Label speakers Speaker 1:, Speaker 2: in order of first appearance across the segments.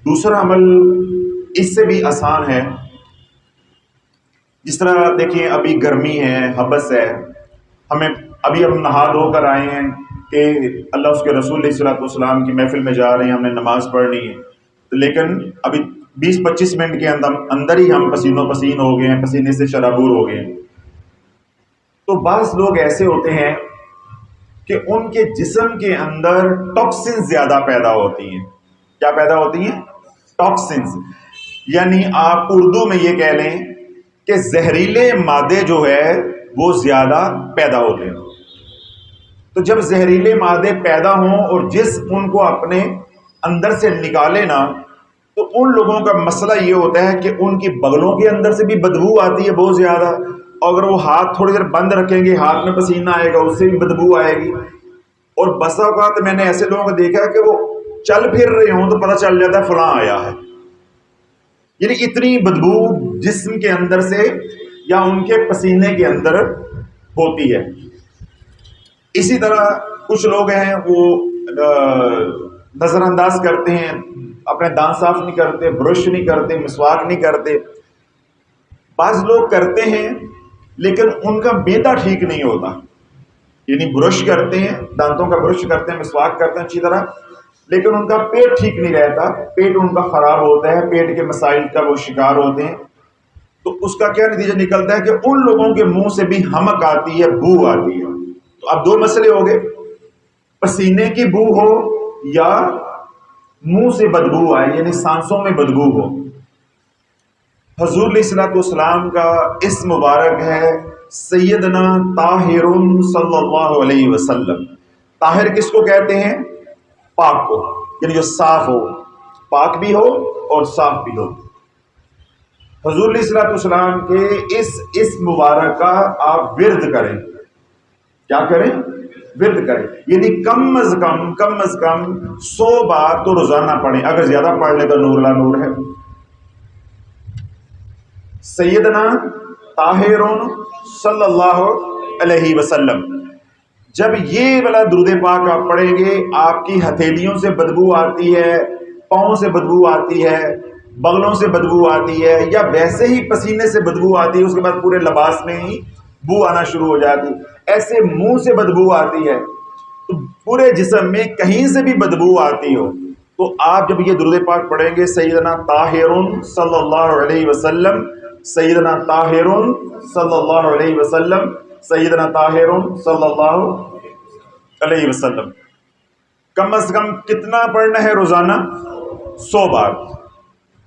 Speaker 1: دوسرا عمل اس سے بھی آسان ہے. جس طرح دیکھیں ابھی گرمی ہے، حبس ہے، ہمیں ابھی ہم نہا دھو کر آئے ہیں کہ اللہ اس کے رسول علیہ الصلوۃ والسلام کی محفل میں جا رہے ہیں، ہم نے نماز پڑھنی ہے، لیکن ابھی 20-25 منٹ کے اندر ہی ہم پسینوں پسین ہو گئے ہیں، پسینے سے شرابور ہو گئے ہیں. تو بعض لوگ ایسے ہوتے ہیں کہ ان کے جسم کے اندر ٹاکسن زیادہ پیدا ہوتی ہیں. کیا پیدا ہوتی ہیں؟ ٹاکسنز. یعنی آپ اردو میں یہ کہہ لیں کہ زہریلے مادے جو ہے وہ زیادہ پیدا ہوتے ہیں. تو جب زہریلے مادے پیدا ہوں اور جسم ان کو اپنے اندر سے نکالے نا، تو ان لوگوں کا مسئلہ یہ ہوتا ہے کہ ان کی بغلوں کے اندر سے بھی بدبو آتی ہے بہت زیادہ. اگر وہ ہاتھ تھوڑی دیر بند رکھیں گے، ہاتھ میں پسینہ آئے گا، اس سے بھی بدبو آئے گی. اور بسا اوقات میں نے ایسے لوگوں کو دیکھا کہ وہ چل پھر رہے ہوں تو پتہ چل جاتا ہے فلاں آیا ہے. یعنی اتنی بدبو جسم کے اندر سے یا ان کے پسینے کے اندر ہوتی ہے. اسی طرح کچھ لوگ ہیں وہ نظر انداز کرتے ہیں، اپنے دانت صاف نہیں کرتے، برش نہیں کرتے، مسواک نہیں کرتے. بعض لوگ کرتے ہیں لیکن ان کا معدہ ٹھیک نہیں ہوتا. یعنی برش کرتے ہیں، دانتوں کا برش کرتے ہیں، مسواک کرتے ہیں اچھی طرح، لیکن ان کا پیٹ ٹھیک نہیں رہتا، پیٹ ان کا خراب ہوتا ہے، پیٹ کے مسائل کا وہ شکار ہوتے ہیں. تو اس کا کیا نتیجہ نکلتا ہے کہ ان لوگوں کے منہ سے بھی ہمک آتی ہے، بو آتی ہے. تو اب دو مسئلے ہو گئے، پسینے کی بو ہو یا منہ سے بدبو آئے، یعنی سانسوں میں بدبو ہو. حضور علیہ الصلوۃ والسلام کا اسم مبارک ہے سیدنا طاہر صلی اللہ علیہ وسلم. طاہر کس کو کہتے ہیں؟ پاک کو، یعنی جو صاف ہو، پاک بھی ہو اور صاف بھی ہو. حضور علیہ الصلوۃ والسلام کے اس اسم مبارک کا آپ ورد کریں. کیا کریں؟ ورد کریں. یعنی کم از کم 100 بار تو روزانہ پڑھیں، اگر زیادہ پڑھ لیں تو نور لا نور ہے. سیدنا طاہر صلی اللہ علیہ وسلم. جب یہ والا درود پاک آپ پڑھیں گے، آپ کی ہتھیلیوں سے بدبو آتی ہے، پاؤں سے بدبو آتی ہے، بغلوں سے بدبو آتی ہے، یا ویسے ہی پسینے سے بدبو آتی ہے، اس کے بعد پورے لباس میں ہی بو آنا شروع ہو جاتی، ایسے منہ سے بدبو آتی ہے، تو پورے جسم میں کہیں سے بھی بدبو آتی ہو، تو آپ جب یہ درود پاک پڑھیں گے سیدنا طاہر صلی اللہ علیہ وسلم، سیدنا طاہر صلی اللہ علیہ وسلم، سیدنا طاہر صلی اللہ علیہ وسلم، کم از کم کتنا پڑھنا ہے روزانہ؟ 100 بار.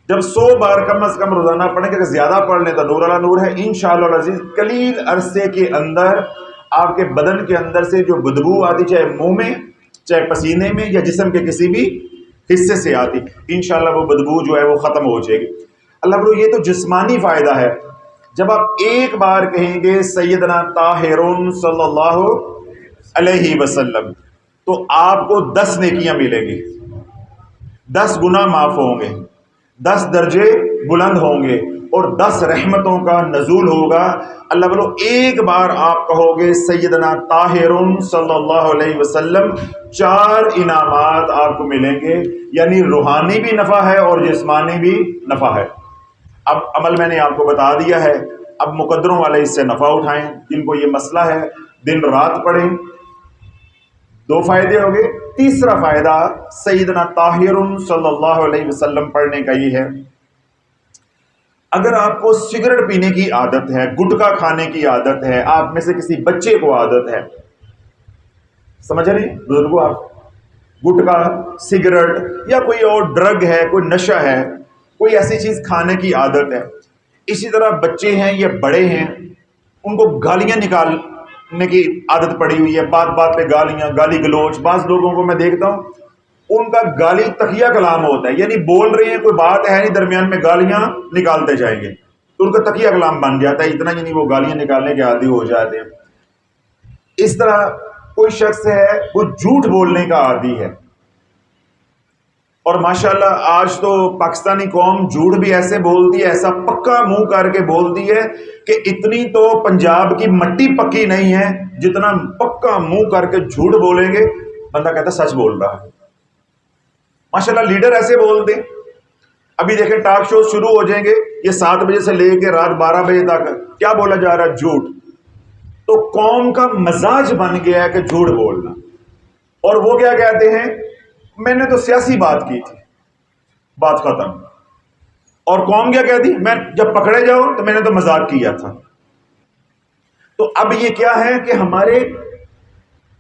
Speaker 1: جب 100 بار کم از کم روزانہ پڑھیں گے، اگر زیادہ پڑھ لیں تو نور علی نور ہے انشاءاللہ العزیز. قلیل عرصے کے اندر آپ کے بدن کے اندر سے جو بدبو آتی، چاہے منہ میں، چاہے پسینے میں، یا جسم کے کسی بھی حصے سے آتی، انشاءاللہ وہ بدبو جو ہے وہ ختم ہو جائے گی. اللہ برو یہ تو جسمانی فائدہ ہے. جب آپ ایک بار کہیں گے سیدنا طاہر صلی اللہ علیہ وسلم، تو آپ کو 10 نیکیاں ملیں گی، 10 گناہ معاف ہوں گے، 10 درجے بلند ہوں گے، اور 10 رحمتوں کا نزول ہوگا. اللہ بولو ایک بار آپ کہو گے سیدنا طاہر صلی اللہ علیہ وسلم، 4 انعامات آپ کو ملیں گے. یعنی روحانی بھی نفع ہے اور جسمانی بھی نفع ہے. اب عمل میں نے آپ کو بتا دیا ہے، اب مقدروں والے اس سے نفع اٹھائیں. جن کو یہ مسئلہ ہے دن رات پڑھیں. 2 فائدے ہو گئے. تیسرا فائدہ سیدنا طاہر صلی اللہ علیہ وسلم پڑھنے کا یہ ہے، اگر آپ کو سگریٹ پینے کی عادت ہے، گٹکا کھانے کی عادت ہے، آپ میں سے کسی بچے کو عادت ہے، سمجھ رہے ہیں بزرگوں، آپ گٹکا، سگریٹ یا کوئی اور ڈرگ ہے، کوئی نشہ ہے، کوئی ایسی چیز کھانے کی عادت ہے. اسی طرح بچے ہیں یا بڑے ہیں، ان کو گالیاں نکالنے کی عادت پڑی ہوئی ہے، بات بات پہ گالیاں، گالی گلوچ. بعض لوگوں کو میں دیکھتا ہوں ان کا گالی تخیہ کلام ہوتا ہے، یعنی بول رہے ہیں کوئی بات ہے نہیں، درمیان میں گالیاں نکالتے جائیں گے تو ان کا تخیہ کلام بن جاتا ہے. اتنا یعنی وہ گالیاں نکالنے کے عادی ہو جاتے ہیں. اس طرح کوئی شخص ہے وہ جھوٹ بولنے کا عادی ہے، اور ماشاءاللہ آج تو پاکستانی قوم جھوٹ بھی ایسے بولتی ہے، ایسا پکا منہ کر کے بولتی ہے کہ اتنی تو پنجاب کی مٹی پکی نہیں ہے جتنا پکا منہ کر کے جھوٹ بولیں گے، بندہ کہتا ہے سچ بول رہا ہے. ماشاءاللہ لیڈر ایسے بولتے. ابھی دیکھیں ٹاک شو شروع ہو جائیں گے، یہ 7 بجے سے لے کے رات 12 بجے تک کیا بولا جا رہا ہے؟ جھوٹ. تو قوم کا مزاج بن گیا ہے کہ جھوٹ بولنا. اور وہ کیا کہتے ہیں؟ میں نے تو سیاسی بات کی تھی، بات ختم. اور قوم کیا کہتی؟ میں جب پکڑے جاؤ تو میں نے تو مذاق کیا تھا. تو اب یہ کیا ہے کہ ہمارے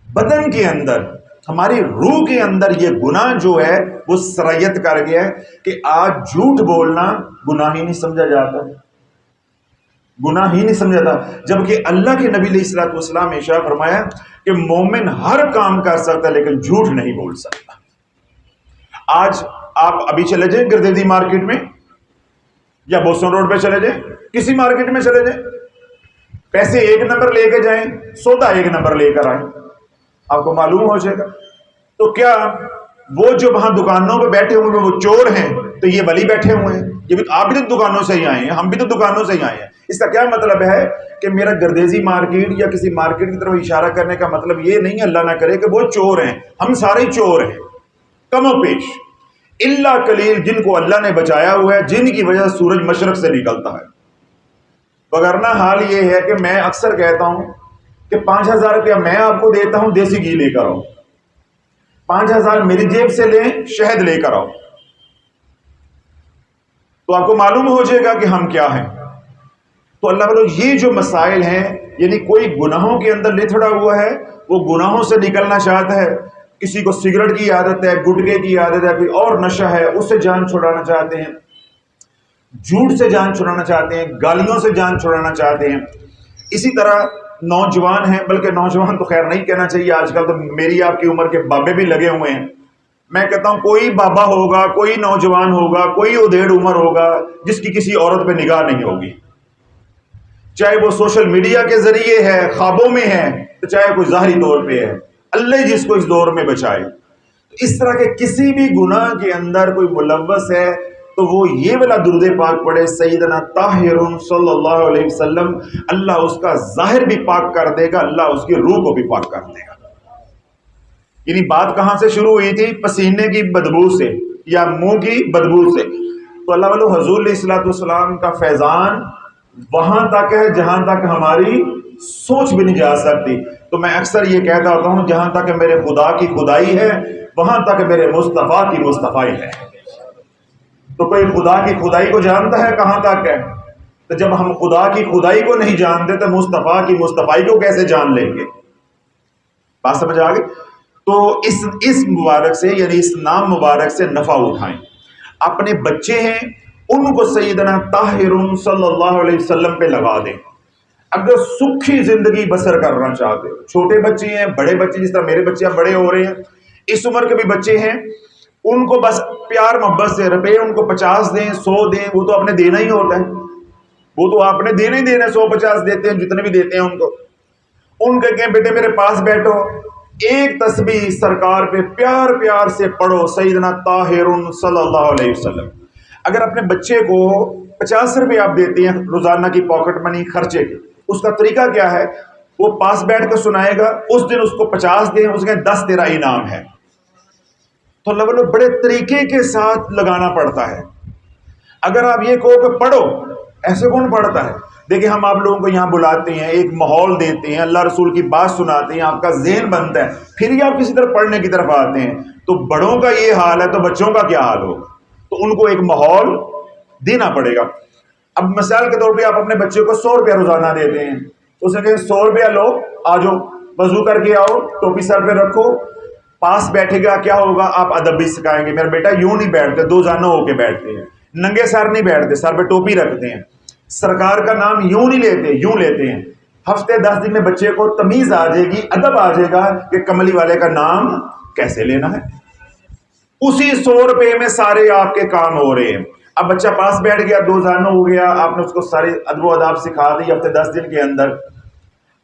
Speaker 1: بدن کے اندر، ہماری روح کے اندر یہ گناہ جو ہے وہ سرایت کر گیا ہے کہ آج جھوٹ بولنا گناہ ہی نہیں سمجھا جاتا، گناہ ہی نہیں سمجھا جاتا. جبکہ اللہ کے نبی علیہ الصلوۃ والسلام نے ارشاد فرمایا کہ مومن ہر کام کر سکتا ہے لیکن جھوٹ نہیں بول سکتا. آج آپ ابھی چلے جائیں گردیزی مارکیٹ میں یا بوسٹن روڈ پہ چلے جائیں، کسی مارکیٹ میں چلے جائیں، پیسے 1 نمبر لے کے جائیں، سودا 1 نمبر لے کر آئیں، آپ کو معلوم ہو جائے گا. تو کیا وہ جو وہاں دکانوں پہ بیٹھے ہوئے وہ چور ہیں؟ تو یہ ولی بیٹھے ہوئے ہیں. یہ بھی آپ بھی تو دکانوں سے ہی آئے ہیں، ہم بھی تو دکانوں سے ہی آئے ہیں. اس کا کیا مطلب ہے کہ میرا گردیزی مارکیٹ یا کسی مارکیٹ کی طرف اشارہ کرنے کا مطلب یہ نہیں ہے اللہ نہ کرے کہ وہ چور ہیں. ہم سارے چور ہیں کم و بیش، اللہ قلیل جن کو اللہ نے بچایا ہوا ہے، جن کی وجہ سے سورج مشرق سے نکلتا ہے. وگرنہ حال یہ ہے کہ میں اکثر کہتا ہوں کہ 5,000 روپیہ میں آپ کو دیتا ہوں، دیسی گھی لے کر آؤ. 5,000 میری جیب سے لیں، شہد لے کر آؤ، تو آپ کو معلوم ہو جائے گا کہ ہم کیا ہیں. تو اللہ والوں یہ جو مسائل ہیں، یعنی کوئی گناہوں کے اندر لتھڑا ہوا ہے، وہ گناہوں سے نکلنا چاہتا ہے، کسی کو سگریٹ کی عادت ہے، گٹکے کی عادت ہے، کوئی اور نشہ ہے، اس سے جان چھڑانا چاہتے ہیں، جھوٹ سے جان چھڑانا چاہتے ہیں، گالیوں سے جان چھڑانا چاہتے ہیں. اسی طرح نوجوان ہیں، بلکہ نوجوان تو خیر نہیں کہنا چاہیے، آج کل تو میری آپ کی عمر کے بابے بھی لگے ہوئے ہیں. میں کہتا ہوں کوئی بابا ہوگا، کوئی نوجوان ہوگا، کوئی ادھیڑ عمر ہوگا جس کی کسی عورت پہ نگاہ نہیں ہوگی، چاہے وہ سوشل میڈیا کے ذریعے ہے، خوابوں میں ہے، تو چاہے کوئی ظاہری طور پہ ہے. اللہ جس کو اس دور میں بچائے. اس طرح کے کسی بھی گناہ کے اندر کوئی ملوث ہے تو وہ یہ والا درود پاک پڑھے، سیدنا طاہر صلی اللہ علیہ وسلم. اللہ اس کا ظاہر بھی پاک کر دے گا، اللہ اس کی روح کو بھی پاک کر دے گا. یعنی بات کہاں سے شروع ہوئی تھی؟ پسینے کی بدبو سے یا منہ کی بدبو سے. تو اللہ والو حضور علیہ الصلوۃ والسلام کا فیضان وہاں تک ہے جہاں تک ہماری سوچ بھی نہیں جا سکتی. تو میں اکثر یہ کہتا ہوتا ہوں جہاں تک میرے خدا کی خدائی ہے وہاں تک میرے مصطفیٰ کی مصطفائی ہے. تو کوئی خدا کی خدائی کو جانتا ہے کہاں تک ہے؟ تو جب ہم خدا کی خدائی کو نہیں جانتے تو مصطفیٰ کی مصطفائی کو کیسے جان لیں گے؟ بات سمجھ آ گئی؟ تو اس مبارک سے، یعنی اس نام مبارک سے نفع اٹھائیں. اپنے بچے ہیں ان کو سیدنا طاہر صلی اللہ علیہ وسلم پہ لگا دیں. اگر سکھی زندگی بسر کرنا چاہتے ہو، چھوٹے بچے ہیں، بڑے بچے، جس طرح میرے بچے اب بڑے ہو رہے ہیں، اس عمر کے بھی بچے ہیں، ان کو بس پیار محبت سے روپے ان کو 50 دیں، 100 دیں، وہ تو آپ نے دینا ہی ہوتا ہے، وہ تو آپ نے دینے ہی دینا. 100-50 دیتے ہیں، جتنے بھی دیتے ہیں ان کو. ان کے کہیں بیٹے میرے پاس بیٹھو، ایک تسبیح سرکار پہ پیار پیار سے پڑھو، سیدنا طاہر صلی اللہ علیہ وسلم. اگر اپنے بچے کو 50 روپے آپ دیتے ہیں روزانہ کی پاکٹ منی خرچے کی، اس کا طریقہ کیا ہے؟ وہ پاس بیٹھ کر سنائے گا، اس دن اس کو 50 دیں، اس کے 10 تیرا انعام ہے. تو اللہ والوں بڑے طریقے کے ساتھ لگانا پڑتا ہے. اگر آپ یہ کہو کہ پڑھو، ایسے کون پڑھتا ہے؟ دیکھیں ہم آپ لوگوں کو یہاں بلاتے ہیں، ایک ماحول دیتے ہیں، اللہ رسول کی بات سناتے ہیں، آپ کا ذہن بنتا ہے، پھر ہی آپ کسی طرف پڑھنے کی طرف آتے ہیں. تو بڑوں کا یہ حال ہے تو بچوں کا کیا حال ہوگا؟ تو ان کو ایک ماحول دینا پڑے گا. اب مثال کے طور پہ آپ اپنے بچے کو 100 روپیہ روزانہ دیتے ہیں، اسے کہیں 100 روپیہ لو، آ جاؤ وضو کر کے آؤ، ٹوپی سر پہ رکھو، پاس بیٹھے گا، کیا ہوگا؟ آپ ادب بھی سکھائیں گے. میرا بیٹا یوں نہیں بیٹھتے، 2 جانوں ہو کے بیٹھتے ہیں، ننگے سر نہیں بیٹھتے، سر پہ ٹوپی رکھتے ہیں، سرکار کا نام یوں نہیں لیتے، یوں لیتے ہیں. ہفتے 10 دن میں بچے کو تمیز آ جائے گی، ادب آ جائے گا کہ کملی والے کا نام کیسے لینا ہے. اسی 100 روپے میں سارے آپ کے کام ہو رہے ہیں. اب بچہ پاس بیٹھ گیا، 2 جانوں ہو گیا، آپ نے اس کو سارے ادب و آداب سکھا دی ہفتے 10 دن کے اندر.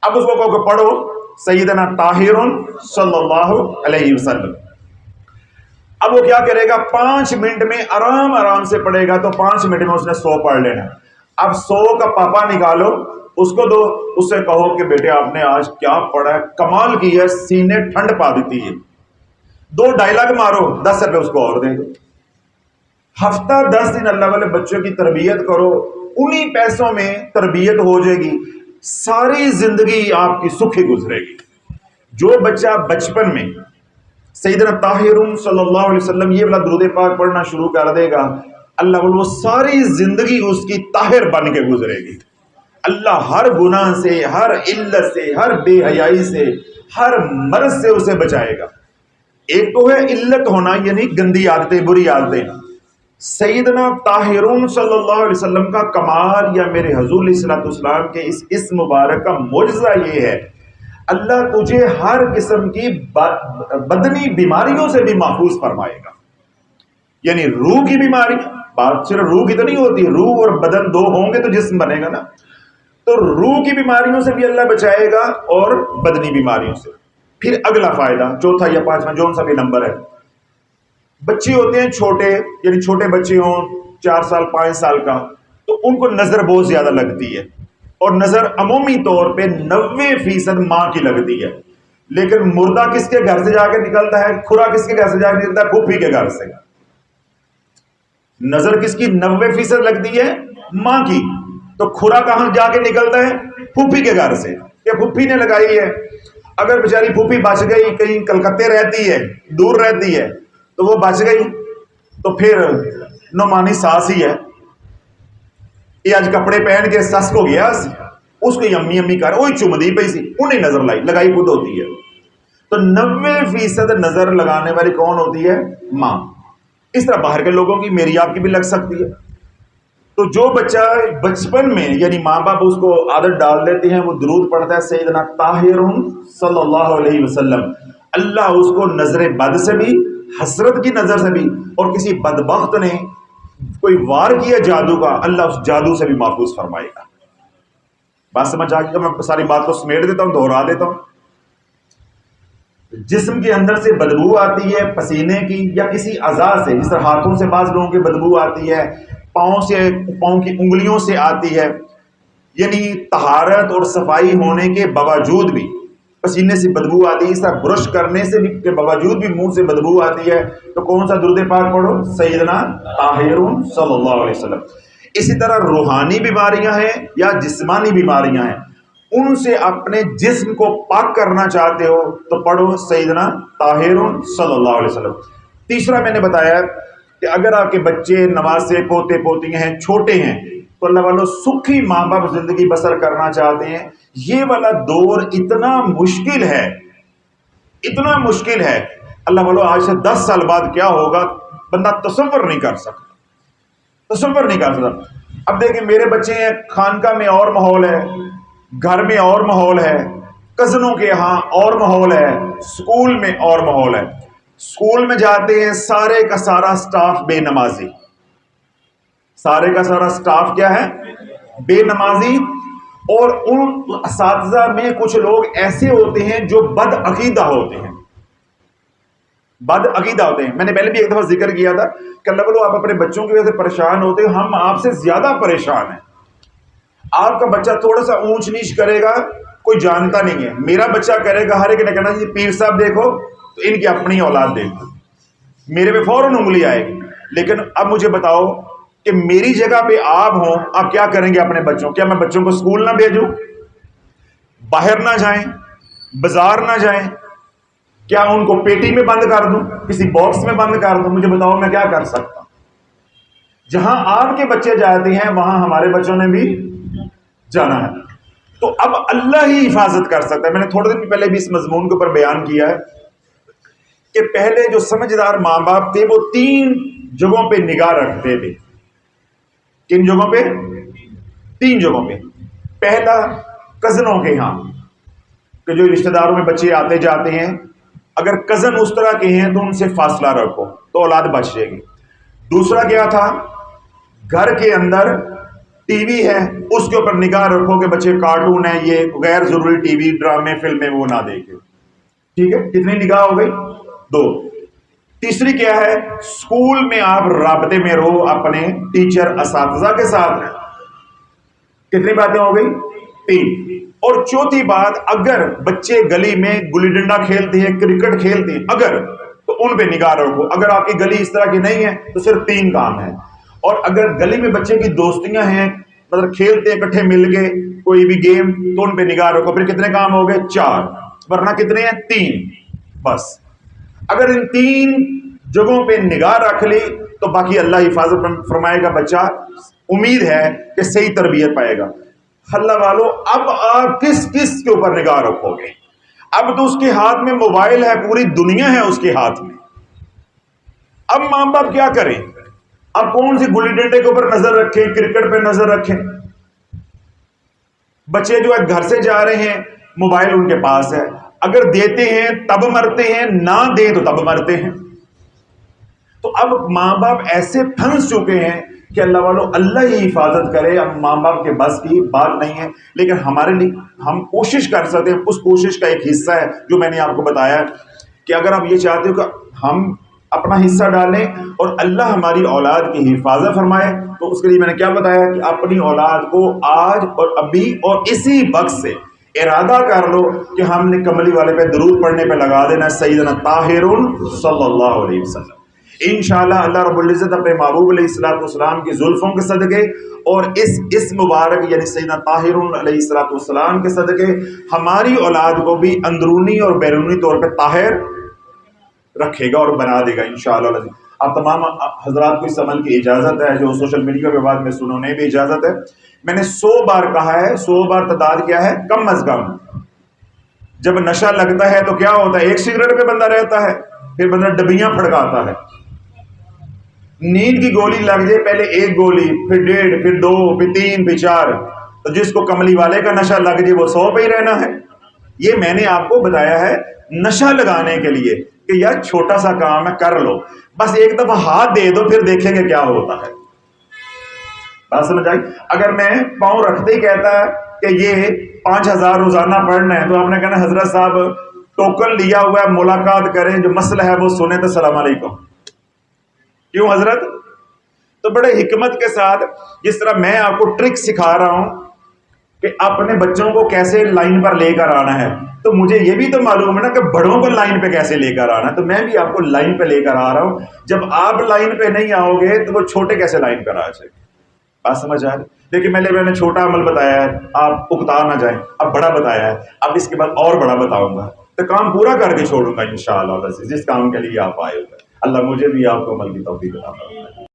Speaker 1: اب اس کو کہو کہ پڑھو سیدنا طاہر صلی اللہ علیہ وسلم. اب وہ کیا کرے گا؟ 5 منٹ میں آرام سے پڑھے گا. تو 5 منٹ میں اس نے 100 پڑھ لینا. اب 100 کا پاپا نکالو، اس کو دو، اس سے کہو کہ بیٹے آپ نے آج کیا پڑھا ہے، کمال کی ہے، سینے ٹھنڈ پا دیتی ہے. 2 ڈائلاگ مارو، 10 روپے اس کو اور دیں گے. ہفتہ 10 دن اللہ والے بچوں کی تربیت کرو، انہی پیسوں میں تربیت ہو جائے گی، ساری زندگی آپ کی سکھی گزرے گی۔ جو بچہ بچپن میں سیدنا طاہر صلی اللہ علیہ وسلم یہ والا درود پاک پڑھنا شروع کر دے گا، اللہ وہ ساری زندگی اس کی طاہر بن کے گزرے گی۔ اللہ ہر گناہ سے، ہر علت سے، ہر بے حیائی سے، ہر مرض سے اسے بچائے گا۔ ایک تو ہے علت ہونا، یعنی گندی عادتیں، بری عادتیں۔ سیدنا طاہر صلی اللہ علیہ وسلم کا کمال یا میرے حضور علیہ الصلوۃ والسلام کے اس اسم مبارک کا معجزہ یہ ہے، اللہ تجھے ہر قسم کی بدنی بیماریوں سے بھی محفوظ فرمائے گا۔ یعنی روح کی بیماری، بات صرف روح کی تو نہیں ہوتی، روح اور بدن دو ہوں گے تو جسم بنے گا نا، تو روح کی بیماریوں سے بھی اللہ بچائے گا اور بدنی بیماریوں سے۔ پھر اگلا فائدہ، چوتھا یا پانچواں جو سا بھی نمبر ہے، بچے ہوتے ہیں چھوٹے، یعنی چھوٹے بچے ہوں 4 سال 5 سال کا، تو ان کو نظر بہت زیادہ لگتی ہے، اور نظر عمومی طور پہ 90% ماں کی لگتی ہے، لیکن مردہ کس کے گھر سے جا کے نکلتا ہے، کھرا کس کے گھر سے جا کے نکلتا ہے، پھوپھی کے گھر سے۔ نظر کس کی 90% لگتی ہے، ماں کی، تو کھرا کہاں جا کے نکلتا ہے، پھوپھی کے گھر سے، کہ پھوپھی نے لگائی ہے۔ اگر بیچاری پھوپھی بچ گئی، کہیں کلکتے رہتی ہے، دور رہتی ہے، تو وہ بچ گئی تو پھر نعمانی ساس ہی ہے، یہ آج کپڑے پہن کے سس کو گیا، اس کو امی امی کر وہی چم دی پئی سی، انہیں نظر لگائی خود ہوتی ہے۔ تو 90% نظر لگانے والی کون ہوتی ہے، ماں۔ اس طرح باہر کے لوگوں کی، میری آپ کی بھی لگ سکتی ہے۔ تو جو بچہ بچپن میں، یعنی ماں باپ اس کو عادت ڈال دیتے ہیں، وہ درود پڑھتا ہے سیدنا طاہر صلی اللہ علیہ وسلم، اللہ اس کو نظر بد سے بھی، حسرت کی نظر سے بھی، اور کسی بدبخت نے کوئی وار کیا جادو کا، اللہ اس جادو سے بھی محفوظ فرمائے گا۔ بات سمجھ آ گئی؟ میں ساری بات کو سمیٹ دیتا ہوں، دوہرا دیتا ہوں۔ جسم کے اندر سے بدبو آتی ہے پسینے کی یا کسی اعضاء سے، جس طرح ہاتھوں سے بعض لوگوں کی بدبو آتی ہے، پاؤں کی انگلیوں سے آتی ہے، یعنی طہارت اور صفائی ہونے کے باوجود بھی پسینے سے بدبو آتی ہے، اس طرح برش کرنے سے بھی کے باوجود بھی منہ سے بدبو آتی ہے، تو کون سا درود پاک پڑھو، سیدنا طاہر صلی اللہ علیہ وسلم۔ اسی طرح روحانی بیماریاں ہیں یا جسمانی بیماریاں ہیں، ان سے اپنے جسم کو پاک کرنا چاہتے ہو تو پڑھو سیدنا طاہر صلی اللہ علیہ وسلم۔ تیسرا میں نے بتایا کہ اگر آپ کے بچے نواسے پوتے پوتیاں ہیں، چھوٹے ہیں، تو اللہ والوں سکھی ماں باپ زندگی بسر کرنا چاہتے ہیں، یہ والا دور اتنا مشکل ہے، اتنا مشکل ہے، اللہ والوں آج سے 10 سال بعد کیا ہوگا بندہ تصور نہیں کر سکتا، تصور نہیں کر سکتا۔ اب دیکھیں میرے بچے ہیں، خانقاہ میں اور ماحول ہے، گھر میں اور ماحول ہے، کزنوں کے ہاں اور ماحول ہے، اسکول میں اور ماحول ہے۔ اسکول میں جاتے ہیں، سارے کا سارا سٹاف بے نمازی، سارے کا سارا سٹاف کیا ہے، بے نمازی، اور ان اساتذہ میں کچھ لوگ ایسے ہوتے ہیں جو بد عقیدہ ہوتے ہیں، بد عقیدہ ہوتے ہیں۔ میں نے پہلے بھی ایک دفعہ ذکر کیا تھا کہ اللہ بولو آپ اپنے بچوں کی وجہ سے پریشان ہوتے ہیں، ہم آپ سے زیادہ پریشان ہیں۔ آپ کا بچہ تھوڑا سا اونچ نیچ کرے گا، کوئی جانتا نہیں ہے، میرا بچہ کرے گا، ہر ایک نے کہنا جی پیر صاحب دیکھو، تو ان کی اپنی اولاد دیکھو، میرے پہ فوراً انگلی آئے گی۔ لیکن اب مجھے بتاؤ کہ میری جگہ پہ آپ ہوں، آپ کیا کریں گے اپنے بچوں؟ کیا میں بچوں کو اسکول نہ بھیجوں، باہر نہ جائیں، بازار نہ جائیں؟ کیا ان کو پیٹی میں بند کر دوں، کسی باکس میں بند کر دوں؟ مجھے بتاؤ میں کیا کر سکتا ہوں؟ جہاں آپ کے بچے جاتے ہیں وہاں ہمارے بچوں نے بھی جانا ہے، تو اب اللہ ہی حفاظت کر سکتا ہے۔ میں نے تھوڑے دن پہلے بھی اس مضمون کے اوپر بیان کیا ہے کہ پہلے جو سمجھدار ماں باپ تھے وہ 3 جگہوں پہ نگاہ رکھتے تھے۔ کن جگہوں پہ؟ 3 جگہوں پہ۔ پہلا کزنوں کے ہاں، کہ جو رشتہ داروں میں بچے آتے جاتے ہیں، اگر کزن اس طرح کے ہیں تو ان سے فاصلہ رکھو تو اولاد بچ جائے گی۔ دوسرا کیا تھا، گھر کے اندر ٹی وی ہے، اس کے اوپر نگاہ رکھو کہ بچے کارٹون ہیں، یہ غیر ضروری ٹی وی ڈرامے فلمیں وہ نہ دیکھیں۔ ٹھیک ہے، کتنی نگاہ ہو گئی؟ 2۔ تیسری کیا ہے، اسکول میں آپ رابطے میں رہو اپنے ٹیچر اساتذہ کے ساتھ۔ کتنی باتیں ہو گئی؟ 3۔ اور چوتھی بات، اگر بچے گلی میں گلی ڈنڈا کھیلتے ہیں، کرکٹ کھیلتے ہیں، اگر، تو ان پہ نگاہ رکھو. اگر آپ کی گلی اس طرح کی نہیں ہے تو صرف 3 کام ہے. اور اگر گلی میں بچے کی دوستیاں ہیں، مطلب کھیلتے ہیں اکٹھے مل کے کوئی بھی گیم، تو ان پہ نگاہ رکھو. پھر کتنے کام ہو گئے؟ 4. ورنہ کتنے ہیں؟ 3. بس اگر ان 3 جگہوں پہ نگاہ رکھ لی تو باقی اللہ حفاظت فرمائے گا. بچہ امید ہے کہ صحیح تربیت پائے گا. اللہ والو، اب آپ کس کس کے اوپر نگاہ رکھو گے؟ اب تو اس کے ہاتھ میں موبائل ہے، پوری دنیا ہے اس کے ہاتھ میں. اب ماں باپ کیا کریں؟ اب کون سی گلی ڈنڈے کے اوپر نظر رکھیں، کرکٹ پہ نظر رکھیں؟ بچے جو ہے گھر سے جا رہے ہیں، موبائل ان کے پاس ہے. اگر دیتے ہیں تب مرتے ہیں، نہ دیں تو تب مرتے ہیں. تو اب ماں باپ ایسے پھنس چکے ہیں کہ اللہ والو اللہ ہی حفاظت کرے. اب ماں باپ کے بس کی بات نہیں ہے، لیکن ہمارے لیے ہم کوشش کر سکتے ہیں. اس کوشش کا ایک حصہ ہے جو میں نے آپ کو بتایا کہ اگر آپ یہ چاہتے ہو کہ ہم اپنا حصہ ڈالیں اور اللہ ہماری اولاد کی حفاظت فرمائے، تو اس کے لیے میں نے کیا بتایا کہ اپنی اولاد کو آج اور ابھی اور اسی وقت سے ارادہ کر لو کہ ہم نے کملی والے پہ درود پڑھنے پہ لگا دینا سیدنا طاہر صلی اللہ علیہ وسلم. انشاءاللہ اللہ رب العزت اپنے محبوب علیہ الصلوۃ والسلام کی زلفوں کے صدقے اور اس مبارک یعنی سیدنا طاہر علیہ الصلوۃ والسلام کے صدقے ہماری اولاد کو بھی اندرونی اور بیرونی طور پہ طاہر رکھے گا اور بنا دے گا انشاءاللہ. آپ تمام حضرات کو اس عمل کی اجازت ہے، جو سوشل میڈیا پہ بعد میں سننے بھی اجازت ہے. میں نے 100 بار کہا ہے، 100 بار تعداد کیا ہے؟ کم از کم. جب نشہ لگتا ہے تو کیا ہوتا ہے؟ 1 سگریٹ پہ بندہ رہتا ہے، پھر بندہ ڈبیاں پھڑکاتا ہے. نیند کی گولی لگ جائے، پہلے 1 گولی، پھر 1.5، پھر 2، پھر 3، پھر 4. تو جس کو کملی والے کا نشہ لگ جائے وہ 100 پہ ہی رہنا ہے. یہ میں نے آپ کو بتایا ہے نشہ لگانے کے لیے کہ یار چھوٹا سا کام ہے، کر لو، بس ایک دفعہ ہاتھ دے دو، پھر دیکھیں گے کیا ہوتا ہے. بات سمجھ آئی؟ اگر میں پاؤں رکھتے ہی کہتا ہے کہ یہ 5000 روزانہ پڑھنا ہے، تو آپ نے کہنا حضرت صاحب ٹوکن لیا ہوا ہے، ملاقات کریں، جو مسئلہ ہے وہ سنیں تو السلام علیکم. کیوں حضرت؟ تو بڑے حکمت کے ساتھ، جس طرح میں آپ کو ٹرک سکھا رہا ہوں کہ اپنے بچوں کو کیسے لائن پر لے کر آنا ہے، تو مجھے یہ بھی تو معلوم ہے نا کہ بڑوں کو لائن پہ کیسے لے کر آنا ہے. تو میں بھی آپ کو لائن پہ لے کر آ رہا ہوں. جب آپ لائن پہ نہیں آؤ گے تو وہ چھوٹے کیسے لائن پر آ جائے؟ بات سمجھ آ رہی؟ دیکھیں میں نے چھوٹا عمل بتایا ہے، آپ اکتا نہ جائیں. اب بڑا بتایا ہے، اب اس کے بعد اور بڑا بتاؤں گا، تو کام پورا کر کے چھوڑوں گا انشاءاللہ جس کام کے لیے آپ آئے ہوئے. اللہ مجھے بھی آپ کو عمل کی توفیق عطا فرمائے.